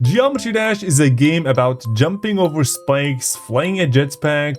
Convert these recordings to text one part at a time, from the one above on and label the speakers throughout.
Speaker 1: Geometry Dash is a game about jumping over spikes, flying a jetpack,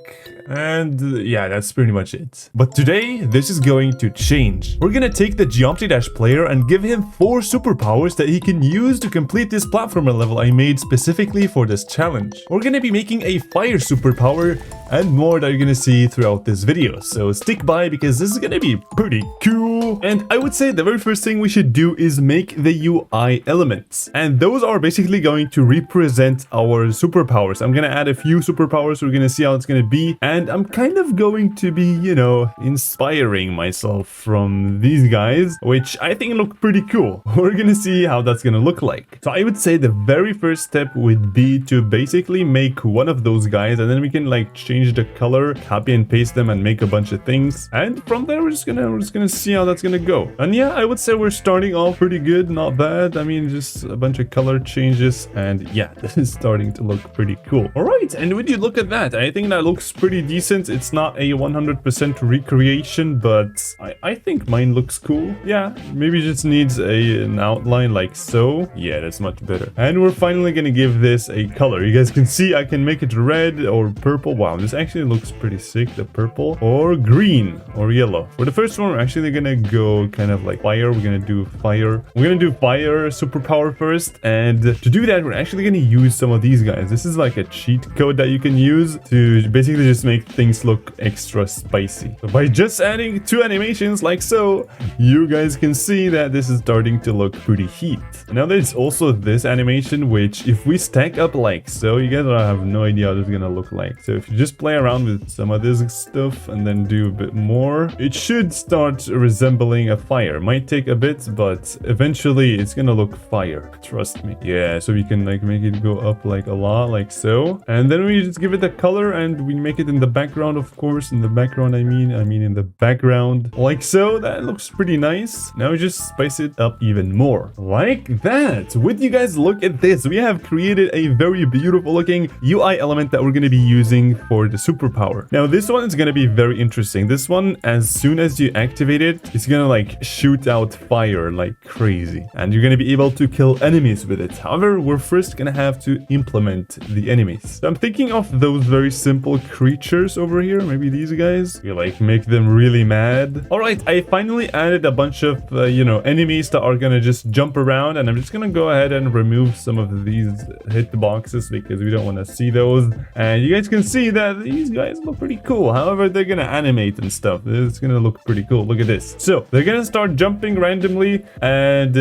Speaker 1: and yeah, that's pretty much it. But today, this is going to change. We're gonna take the Geometry Dash player and give him 4 superpowers that he can use to complete this platformer level I made specifically for this challenge. We're gonna be making a fire superpower and more that you're gonna see throughout this video. So stick by because this is gonna be pretty cool. And I would say the very first thing we should do is make the UI elements. And those are basically going to represent our superpowers. I'm gonna add a few superpowers. We're gonna see how it's gonna be. And I'm kind of going to be, you know, inspiring myself from these guys, which I think look pretty cool. We're gonna see how that's gonna look like. So I would say the very first step would be to basically make one of those guys, and then we can like change the color, copy and paste them, and make a bunch of things. And from there, we're just gonna see how that's gonna go. And yeah, I would say we're starting off pretty good, not bad. I mean, just a bunch of color changes, and yeah, this is starting to look pretty cool. All right, and when you look at that, I think that looks pretty decent. It's not a 100% recreation, but I think mine looks cool. Yeah, maybe just needs an outline like so. Yeah, that's much better. And we're finally gonna give this a color. You guys can see I can make it red or purple. Wow, this actually looks pretty sick. The purple or green or yellow. For the first one, we're actually gonna go kind of like fire. We're gonna do fire. We're gonna do fire superpower first. And to do that, we're actually gonna use some of these guys. This is like a cheat code that you can use to basically just make things look extra spicy. So by just adding 2 animations like so, you guys can see that this is starting to look pretty heat. Now there's also this animation, which if we stack up like so, you guys have no idea how this is gonna look like. So if you just play around with some of this stuff and then do a bit more, it should start resembling a fire. Might take a bit, but eventually it's gonna look fire. Trust me. Yeah, so we can like make it go up like a lot, like so. And then we just give it a color and we make it in the background, of course. In the background, I mean in the background, like so. That looks pretty nice. Now we just spice it up even more. Like that. Would you guys look at this? We have created a very beautiful looking UI element that we're going to be using for the superpower. Now this one is going to be very interesting. This one, as soon as you activate it, it's going to like shoot out fire like crazy. And you're going to be able to kill enemies with it. However, we're first going to have to implement the enemies. So I'm thinking of those very simple creatures over here. Maybe these guys. We like make them really mad. All right, I finally added a bunch of, you know, enemies that are going to just jump around. And I'm just going to go ahead and remove some of these hitboxes because we don't want to see those. And you guys can see that these guys look pretty cool. However, they're going to animate and stuff. It's going to look pretty cool. Look at this. So they're going to start jumping randomly. And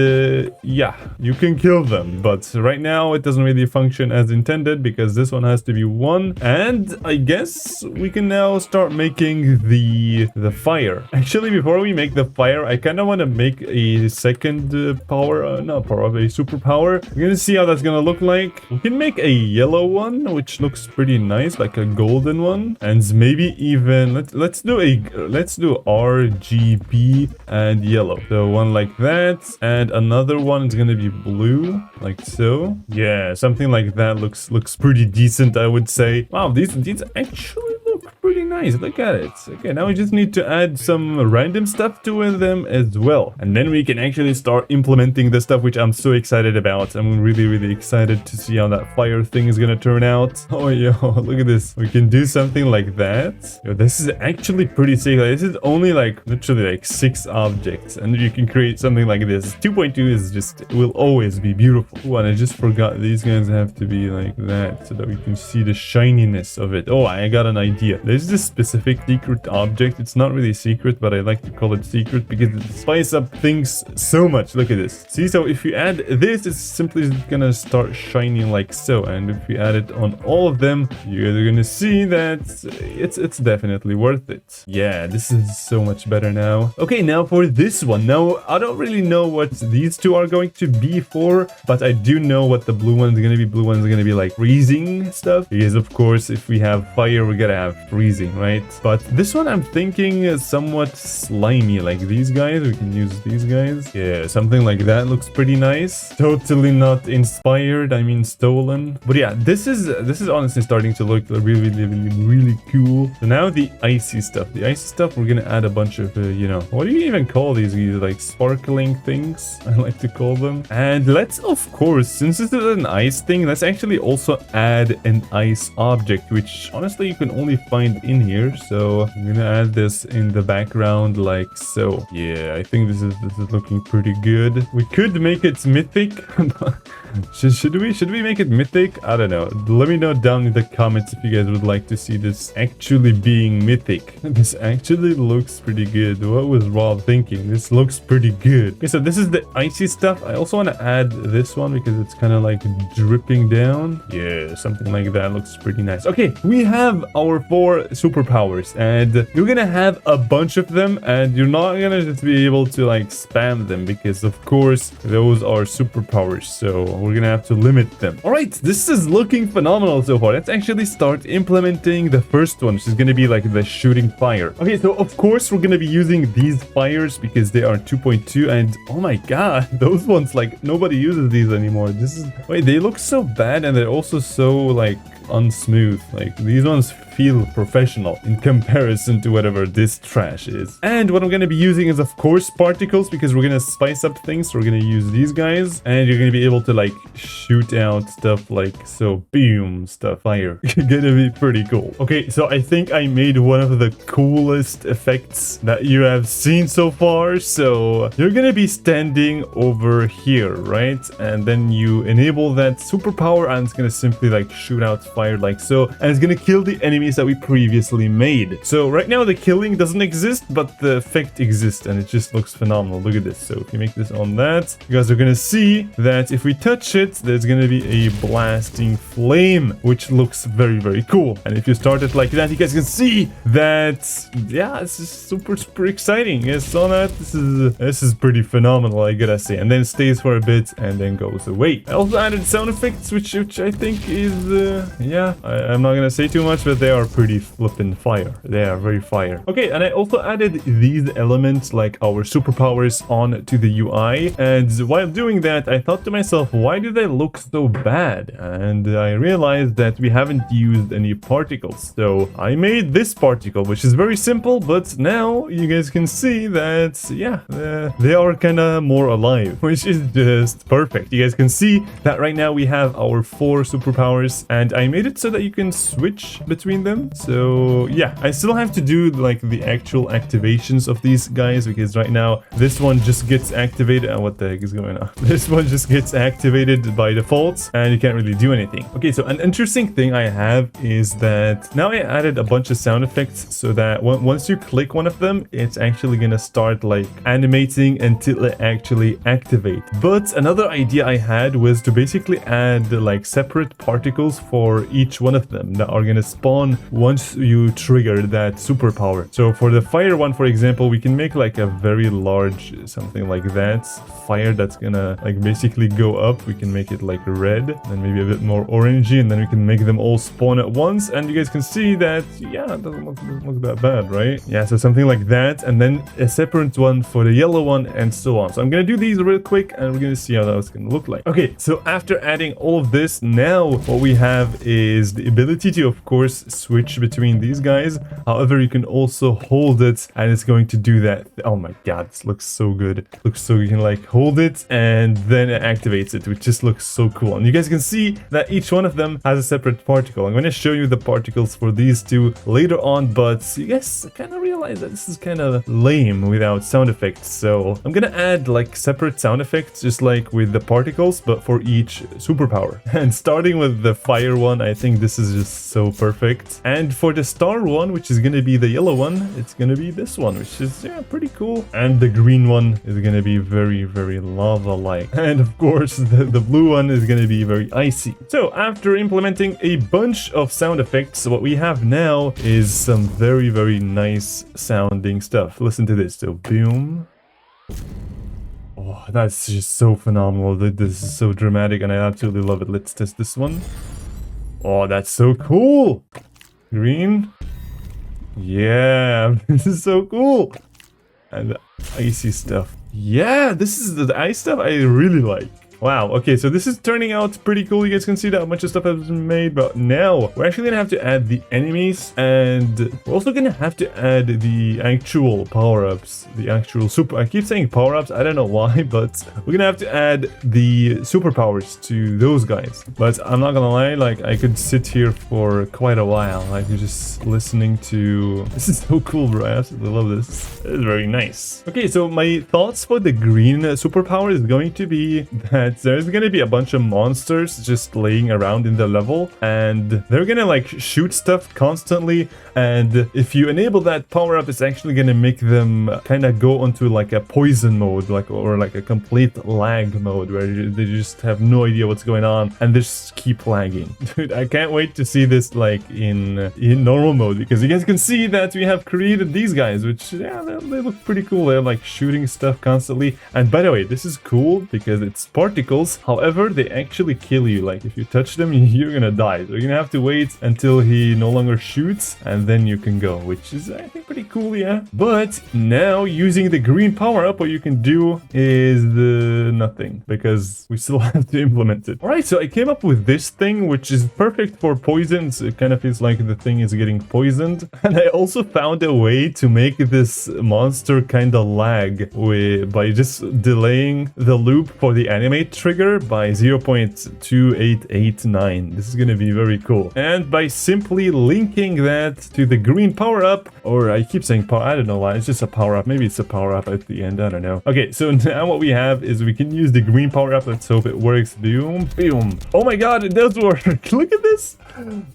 Speaker 1: yeah, you can kill them. But right now it doesn't really function as intended because this one has to be 1. And I guess we can now start making the fire. Actually, before we make the fire, I kind of want to make a second power, not power of a superpower. We're gonna see how that's gonna look like. We can make a yellow one, which looks pretty nice, like a golden one, and maybe even let's do RGB and yellow. So one like that, and another one is gonna be blue, like so. Yeah, something like that looks pretty decent, I would say. Wow, these actually look pretty nice. Look at it. Okay, now we just need to add some random stuff to them as well. And then we can actually start implementing the stuff which I'm so excited about. I'm really excited to see how that fire thing is gonna turn out. Oh, yo, look at this. We can do something like that. Yo, this is actually pretty sick. Like, this is only like literally like 6 objects. And you can create something like this. 2.2 is just, it will always be beautiful. Oh, and I just forgot these guys have to be like that so that we can see the shininess of it. Oh, I got an idea. There's this specific secret object. It's not really secret, but I like to call it secret because it spices up things so much. Look at this. See, so if you add this, it's simply gonna start shining like so. And if you add it on all of them, you're gonna see that it's definitely worth it. Yeah, this is so much better now. Okay, now for this one. Now, I don't really know what these two are going to be for, but I do know what the blue one's gonna be. Blue one's gonna be like freezing stuff. Because of course, if we have fire, we're gonna have freezing. right? But this one I'm thinking is somewhat slimy, like these guys. We can use these guys. Yeah, something like that looks pretty nice. Totally not inspired, I mean stolen. But yeah, this is honestly starting to look really cool. So now the icy stuff. The icy stuff, we're gonna add a bunch of, you know, what do you even call these? Like sparkling things, I like to call them. And let's, of course, since this is an ice thing, let's actually also add an ice object, which honestly you can only find in here. So I'm gonna add this in the background like so. Yeah, I think this is looking pretty good. We could make it mythic. should we make it mythic? I don't know. Let me know down in the comments if you guys would like to see this actually being mythic. This actually looks pretty good. What was Rob thinking? This looks pretty good. Okay, so this is the icy stuff. I also want to add this one because it's kind of like dripping down. Yeah, something like that looks pretty nice. Okay, we have our 4 superpowers and you're gonna have a bunch of them and you're not gonna just be able to like spam them because of course those are superpowers, so we're gonna have to limit them. All right, this is looking phenomenal so far. Let's actually start implementing the first one, which is gonna be like the shooting fire. Okay, so of course we're gonna be using these fires because they are 2.2 and oh my god, those ones, like nobody uses these anymore. This is, wait, they look so bad and they're also so like unsmooth. Like these ones feel professional in comparison to whatever this trash is. And what I'm going to be using is of course particles because we're going to spice up things. So we're going to use these guys and you're going to be able to like shoot out stuff like so. Boom, stuff, fire. Gonna be pretty cool. Okay, so I think I made one of the coolest effects that you have seen so far. So you're going to be standing over here, right? And then you enable that superpower and it's going to simply like shoot out fire like so, and it's gonna kill the enemies that we previously made. So right now the killing doesn't exist, but the effect exists and it just looks phenomenal. Look at this. So if you make this on that, you guys are gonna see that if we touch it, there's gonna be a blasting flame, which looks very cool. And if you start it like that, you guys can see that, yeah, this is super exciting. You guys saw that? This is pretty phenomenal, I gotta say. And then stays for a bit and then goes away. I also added sound effects, which I think is yeah, I'm not gonna say too much, but they are pretty flippin' fire. They are very fire. Okay, and I also added these elements like our superpowers on to the UI. And while doing that, I thought to myself, why do they look so bad? And I realized that we haven't used any particles. So I made this particle, which is very simple, but now you guys can see that, yeah, they are kind of more alive, which is just perfect. You guys can see that right now we have our 4 superpowers and I made it so that you can switch between them. So yeah, I still have to do like the actual activations of these guys because right now this one just gets activated. What the heck is going on? This one just gets activated by default and you can't really do anything. Okay, so an interesting thing I have is that now I added a bunch of sound effects so that once you click one of them, it's actually gonna start like animating until it actually activate. But another idea I had was to basically add like separate particles for each one of them that are gonna spawn once you trigger that superpower. So for the fire one, for example, we can make like a very large something like that fire that's gonna like basically go up. We can make it like red and maybe a bit more orangey, and then we can make them all spawn at once. And you guys can see that, yeah, it doesn't look that bad, right? Yeah, so something like that, and then a separate one for the yellow one and so on. So I'm gonna do these real quick and we're gonna see how that's gonna look like. Okay, so after adding all of this, now what we have is the ability to, of course, switch between these guys. However, you can also hold it and it's going to do that. Oh my god, this looks so good. It looks so, you can like hold it and then it activates it, which just looks so cool. And you guys can see that each one of them has a separate particle. I'm going to show you the particles for these two later on, but you guys kind of realize that this is kind of lame without sound effects. So I'm going to add like separate sound effects, just like with the particles, but for each superpower. And starting with the fire one, I think this is just so perfect. And for the star one, which is going to be the yellow one, it's going to be this one, which is, yeah, pretty cool. And the green one is going to be very lava-like. And of course, the blue one is going to be very icy. So after implementing a bunch of sound effects, what we have now is some very nice sounding stuff. Listen to this. So boom. Oh, that's just so phenomenal. This is so dramatic and I absolutely love it. Let's test this one. Oh, that's so cool. Green. Yeah, this is so cool. And the icy stuff. Yeah, this is the ice stuff I really like. Wow, okay, so this is turning out pretty cool. You guys can see that a bunch of stuff has been made, but now we're actually gonna have to add the enemies, and we're also gonna have to add the actual power-ups, the actual super... I keep saying power-ups, I don't know why, but we're gonna have to add the superpowers to those guys. But I'm not gonna lie, like, I could sit here for quite a while, like, just listening to... This is so cool, bro. I absolutely love this. It is very nice. Okay, so my thoughts for the green superpower is going to be that there's gonna be a bunch of monsters just laying around in the level, and they're gonna like shoot stuff constantly, and if you enable that power up, it's actually gonna make them kind of go onto like a poison mode, like, or like a complete lag mode where they just have no idea what's going on and they just keep lagging. Dude, I can't wait to see this like in normal mode, because you guys can see that we have created these guys, which, yeah, they look pretty cool. They're like shooting stuff constantly. And by the way, this is cool because it's particles. However, they actually kill you. Like, if you touch them, you're gonna die. So you're gonna have to wait until he no longer shoots, and then you can go, which is, I think, pretty cool, yeah. But now, using the green power-up, what you can do is nothing, because we still have to implement it. Alright, so I came up with this thing, which is perfect for poisons. It kind of feels like the thing is getting poisoned. And I also found a way to make this monster kind of lag by just delaying the loop for the animate trigger by 0.2889. This is gonna be very cool. And by simply linking that to the green power-up, or I keep saying power, I don't know why, it's just a power-up. Maybe it's a power-up at the end, I don't know. Okay, so now what we have is we can use the green power-up. Let's hope it works. Boom, boom. Oh my god, it does work. Look at this.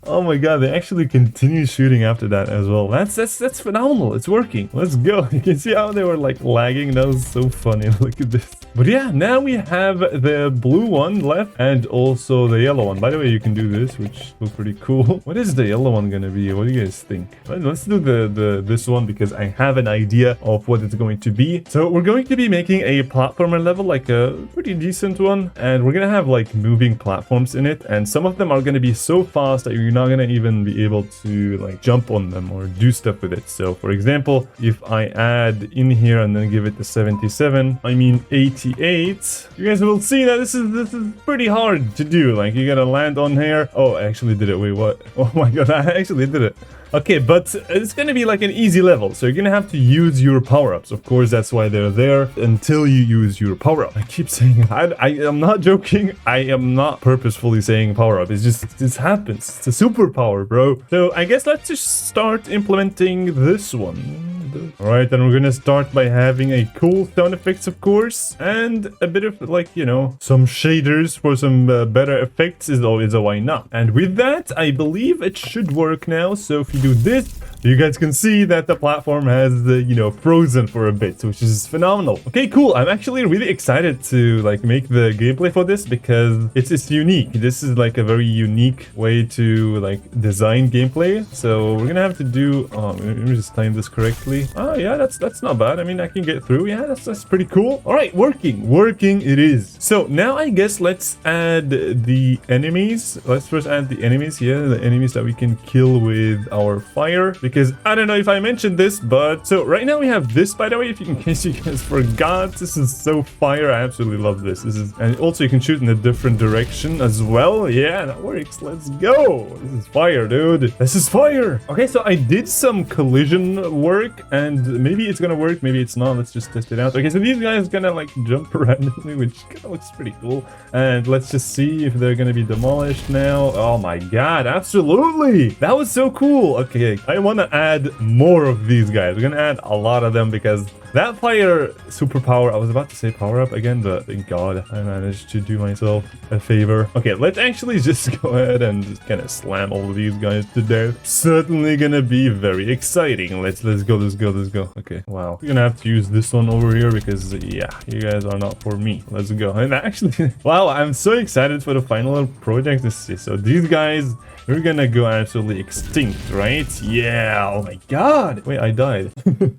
Speaker 1: Oh my god, they actually continue shooting after that as well. That's phenomenal. It's working. Let's go. You can see how they were like lagging. That was so funny. Look at this. But yeah, now we have the blue one left and also the yellow one. By the way, you can do this, which looks pretty cool. What is the yellow one gonna be? What do you guys think? Let's do this one, because I have an idea of what it's going to be. So we're going to be making a platformer level, like a pretty decent one, and we're gonna have like moving platforms in it, and some of them are gonna be so fast that you're not gonna even be able to like jump on them or do stuff with it. So for example, if I add in here and then give it the 77, I mean 88, you guys will see that this is pretty hard to do. Like, you gotta land on here. Oh, I actually did it. Wait, what? Oh my god, I actually did it. Okay, but it's gonna be like an easy level, so you're gonna have to use your power-ups. Of course, that's why they're there, until you use your power-up. I keep saying, I'm not joking. I am not purposefully saying power-up. It's just, this happens. It's a superpower, bro. So I guess let's just start implementing this one. Alright, then we're gonna start by having a cool sound effects, of course, and a bit of, like, you know, some shaders for some better effects is always a why not. And with that, I believe it should work now. So if you do this, you guys can see that the platform has, you know, frozen for a bit, which is phenomenal. Okay, cool. I'm actually really excited to, like, make the gameplay for this, because it's unique. This is, like, a very unique way to, like, design gameplay. So we're gonna have to do... Oh, let me just time this correctly. Oh, yeah, that's not bad. I mean, I can get through. Yeah, that's pretty cool. All right, working it is. So now I guess let's add the enemies. Let's first add the enemies here, the enemies that we can kill with our fire, because I don't know if I mentioned this, but so right now we have this, by the way, in case you guys forgot. This is so fire. I absolutely love this. This is, and also you can shoot in a different direction as well. Yeah, that works. Let's go. This is fire, dude. This is fire. Okay, so I did some collision work, and maybe it's gonna work, maybe it's not. Let's just test it out. Okay, so these guys gonna like jump randomly, which kind of looks pretty cool. And let's just see if they're gonna be demolished now. Oh my god, absolutely. That was so cool. Okay, I want to add more of these guys. We're gonna add a lot of them, because that fire superpower, I was about to say power up again, but thank god I managed to do myself a favor. Okay, let's actually just go ahead and just kind of slam all of these guys to death. Certainly gonna be very exciting. Let's go. Okay, wow, we're gonna have to use this one over here, because yeah, you guys are not for me. Let's go. And actually, wow, I'm so excited for the final project. So these guys, we're gonna go absolutely extinct, right? Yeah. Oh my god. Wait, I died.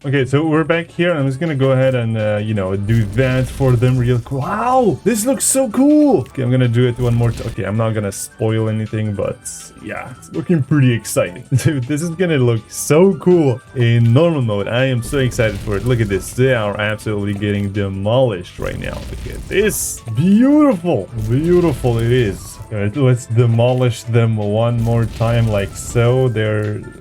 Speaker 1: Okay, so we're back here, and I'm just gonna go ahead and, you know, do that for them real quick. Wow, this looks so cool. Okay, I'm gonna do it one more time. Okay, I'm not gonna spoil anything, but yeah, it's looking pretty exciting. Dude, this is gonna look so cool in normal mode. I am so excited for it. Look at this. They are absolutely getting demolished right now. Look at this. Beautiful. Beautiful it is. Alright, let's demolish them one more time like so.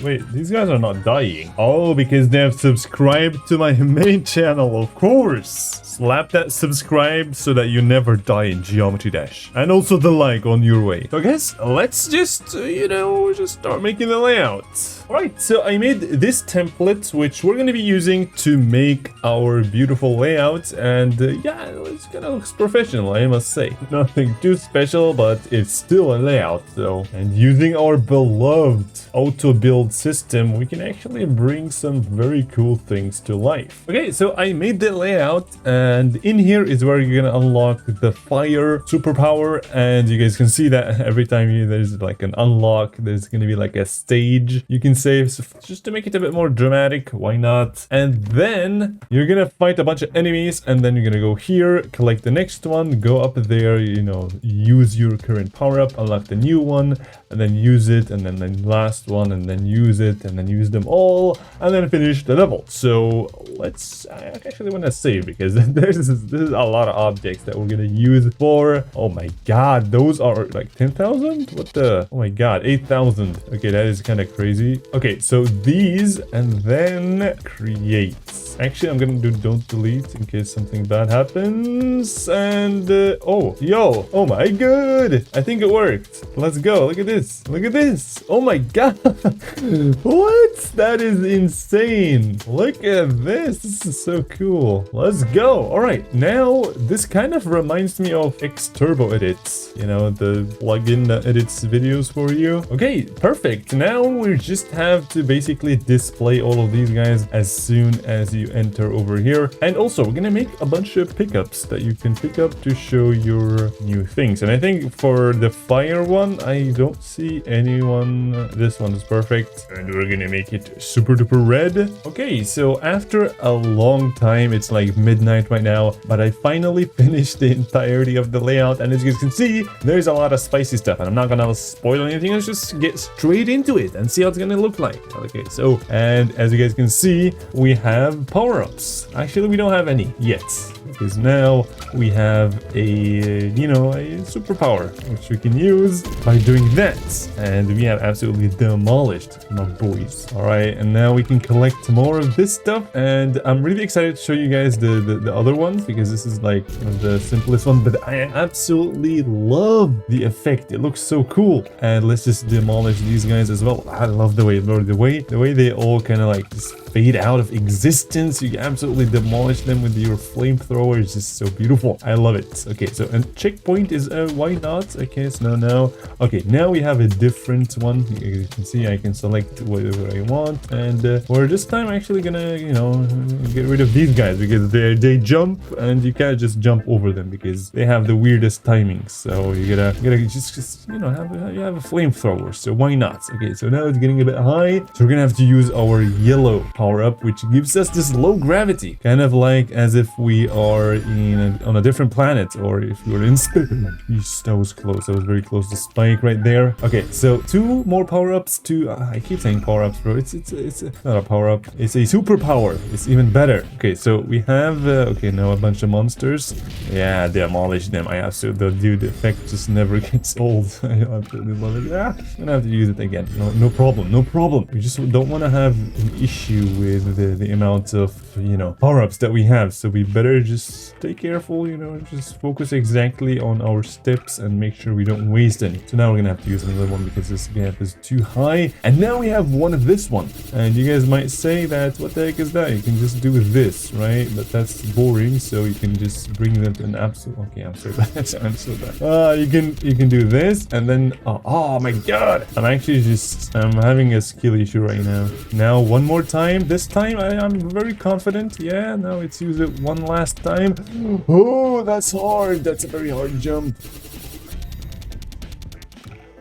Speaker 1: Wait, these guys are not dying. Oh, because they have subscribed to my main channel, of course. Slap that subscribe so that you never die in Geometry Dash. And also the like on your way. So I guess let's just, you know, just start making the layout. Alright, so I made this template, which we're going to be using to make our beautiful layout. And yeah, it's kind of looks professional, I must say. Nothing too special, but it's still a layout though. And using our beloved auto build system, we can actually bring some very cool things to life. Okay, so I made the layout, and in here is where you're gonna unlock the fire superpower. And you guys can see that every time there's like an unlock, there's gonna be like a stage you can save, so just to make it a bit more dramatic. Why not? And then you're gonna fight a bunch of enemies, and then you're gonna go here, collect the next one, go up there, you know, use your current power up, unlock the new one, and then use it, and then the last one, and then use it, and then use them all, and then finish the level. So I actually want to save, because this is a lot of objects that we're gonna use for. Oh my god, those are like 10,000. What the? Oh my god, 8,000. Okay, that is kind of crazy. Okay, so these, and then create. Actually, I'm gonna do don't delete in case something bad happens. And oh my god, I think it worked. Let's go. Look at this. Look at this. Oh my god. What? That is insane. Look at this. This is so cool. Let's go. All right, now this kind of reminds me of Xturbo Edits, you know, the plugin that edits videos for you. Okay, perfect. Now we just have to basically display all of these guys as soon as you enter over here. And also, we're gonna make a bunch of pickups that you can pick up to show your new things. And I think for the fire one, I don't see anyone. This one is perfect. And we're gonna make it super duper red. Okay, so after a long time, it's like midnight right now, but I finally finished the entirety of the layout. And as you guys can see, there's a lot of spicy stuff, and I'm not gonna spoil anything. Let's just get straight into it and see how it's gonna look like. Okay, so, and as you guys can see, we have power-ups. Actually, we don't have any yet, because now we have a, you know, a superpower, which we can use by doing that. And we have absolutely demolished my boys. All right, and now we can collect more of this stuff. And I'm really excited to show you guys the other ones, because this is like the simplest one, but I absolutely love the effect. It looks so cool. And let's just demolish these guys as well. I love the way they all kind of like just fade out of existence. You absolutely demolish them with your flamethrower. It's just so beautiful. I love it. Okay, so and checkpoint is why not? Okay, so no. Okay, now we have a different one. You can see I can select whatever I want, and for this time I'm actually gonna, you know, get rid of these guys, because they jump and you can't just jump over them because they have the weirdest timings. So you gotta just you know, have a flamethrower. So why not? Okay, so now it's getting a bit high, so we're gonna have to use our yellow power up, which gives us this low gravity, kind of like as if we are on a different planet, or if we were in space. That was close. That was very close to Spike right there. Okay, so 2 more power-ups. I keep saying power-ups, bro. It's not a power-up. It's a superpower. It's even better. Okay, so we have okay, now a bunch of monsters. Yeah, demolish them. I absolutely, the dude effect just never gets old. I absolutely love it. Yeah, I'm gonna have to use it again. No problem. No problem. We just don't want to have an issue with the amount of, you know, power-ups that we have. So we better just stay careful, you know, just focus exactly on our steps and make sure we don't waste any. So now we're gonna have to use another one because this gap is too high. And now we have one of this one. And you guys might say that, what the heck is that? You can just do this, right? But that's boring. So you can just bring them to an absolute. Okay, I'm so bad. I'm so bad. You can do this, and then oh my god, I'm having a skill issue right now. Now one more time. This time I'm very confident. Yeah, now it's use it one last time. Oh, that's hard. That's a very hard jump.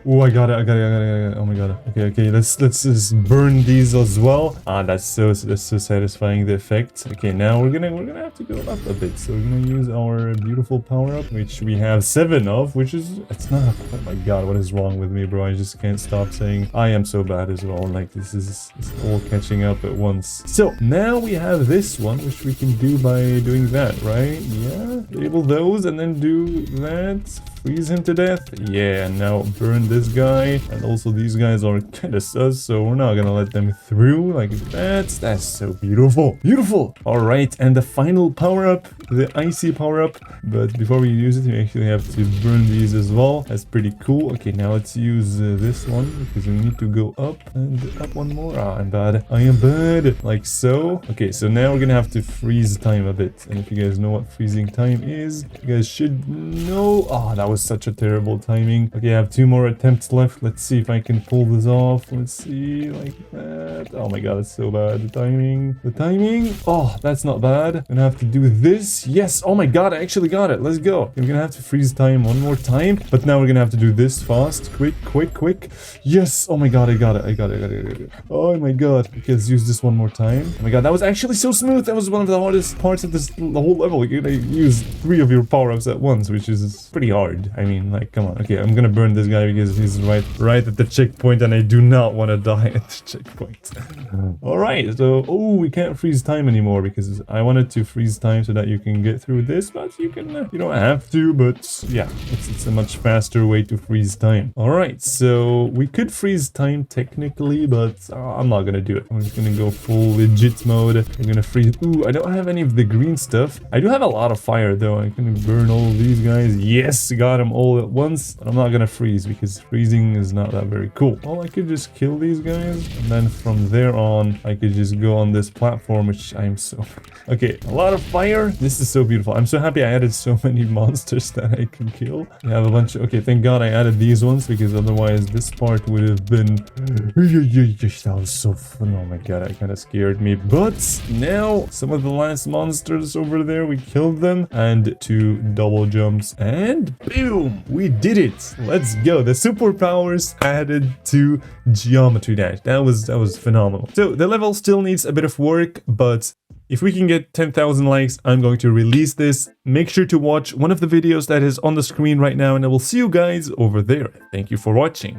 Speaker 1: Oh, I got it. Oh my god. Okay. Let's just burn these as well. Ah, that's so satisfying, the effect. Okay, now we're gonna have to go up a bit. So we're gonna use our beautiful power up, which we have 7 of, which is it's not. Oh my god, what is wrong with me, bro? I just can't stop saying I am so bad as well. Like this is all catching up at once. So now we have this one, which we can do by doing that, right? Yeah, label those and then do that. Freeze him to death. Yeah, now burn this guy. And also these guys are kind of sus, so we're not gonna let them through like that. That's so beautiful. Beautiful. All right, and the final power-up, the icy power-up. But before we use it, we actually have to burn these as well. That's pretty cool. Okay, now let's use this one because we need to go up and up one more. Ah, I'm bad. I am bad. Like so. Okay, so now we're gonna have to freeze time a bit. And if you guys know what freezing time is, you guys should know. Ah, that was such a terrible timing. Okay, I have 2 more attempts left. Let's see if I can pull this off. Let's see, like that. Oh my god, it's so bad. The timing. Oh, that's not bad. I'm gonna have to do this. Yes. Oh my god, I actually got it. Let's go. We're gonna have to freeze time one more time, but now we're gonna have to do this fast. Quick. Yes. Oh my god, I got it. Oh my god. Okay, let's use this one more time. Oh my god, that was actually so smooth. That was one of the hardest parts of the whole level. You're gonna use 3 of your power-ups at once, which is pretty hard. I mean, like, come on. Okay, I'm gonna burn this guy because he's right at the checkpoint, and I do not want to die at the checkpoint. All right, so we can't freeze time anymore because I wanted to freeze time so that you can get through this, but you can you don't have to. But yeah, it's a much faster way to freeze time. All right, so we could freeze time technically, but I'm not gonna do it. I'm just gonna go full legit mode. I'm gonna freeze. Ooh, I don't have any of the green stuff. I do have a lot of fire though. I can burn all of these guys. Yes, got them all at once, but I'm not gonna freeze because freezing is not that very cool. Well, I could just kill these guys, and then from there on, I could just go on this platform, which I'm so... Okay, a lot of fire. This is so beautiful. I'm so happy I added so many monsters that I can kill. I have a bunch of... Okay, thank God I added these ones, because otherwise this part would have been... That was so fun. Oh my god, that kind of scared me. But now, some of the last monsters over there, we killed them, and 2 double jumps, and boom, we did it. Let's go. The superpowers added to Geometry Dash. That was phenomenal. So the level still needs a bit of work, but if we can get 10,000 likes, I'm going to release this. Make sure to watch one of the videos that is on the screen right now, and I will see you guys over there. Thank you for watching.